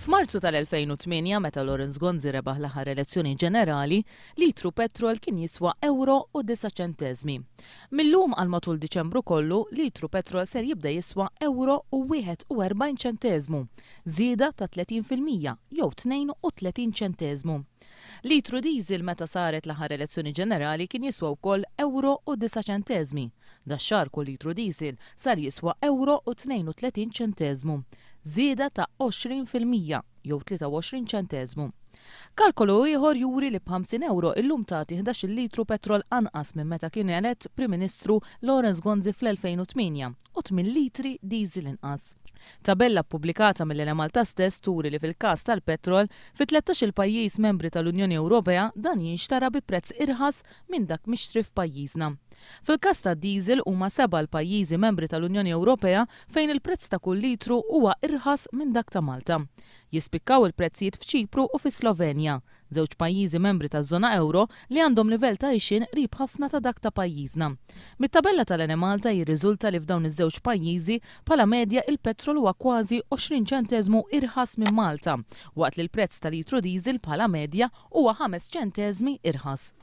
F'Marzu tal-2008 meta Lawrence Gonzi rebaħ l-aħħar elezzjoni ġenerali, litru petrol kien jiswa €1.09. Millum għal matul Diċembru kollu, litru petrol ser jibda jiswa €1.41, żieda ta' 30% jew 32 ċenteżmu. Litru diesel meta saret l-aħħar elezzjoni ġenerali kien jiswa wkoll €1.09. Dax-xahar kull litru diesel sar jiswa €1.32, żieda ta' 20% jew 23 ċenteżmu. Kalkolu ieħor juri li b'50 illum tagħti 11 litru petrol anqas minn meta kien elett Prim Ministru Lawrence Gonzi fl-2008 u 8 litri diesel inqas. Tabella ppubblikata mill-Malta stess turi li fil-każ tal-petrol fi 13 il-pajjiż membri tal-Unjoni Ewropea dan jinxtara bi prezz irħas minn dak mixtri f'pajjiżna. Fil-każ tad-diesel huma 7 l-pajjiżi membri tal-Unjoni Ewropea fejn il-prezz ta' kull litru huwa irħas minn dak ta' Malta. Jispikkaw il-prezzijiet f'Ċipru u fi Slovenja, żewġ pajjiżi membri taż-żona euro li għandhom livell ta' għixien qrib ħafna ta' dak ta' pajjiżna. Mit-tabella tal-Malta jirriżulta li f'dawn iż-żewġ pajjiżi bħala medja il-petrol huwa kważi 20 ċenteżmu irħas minn Malta, waqt li l-prezz ta' litru diesel bħala medja huwa 5 ċenteżmi irħas.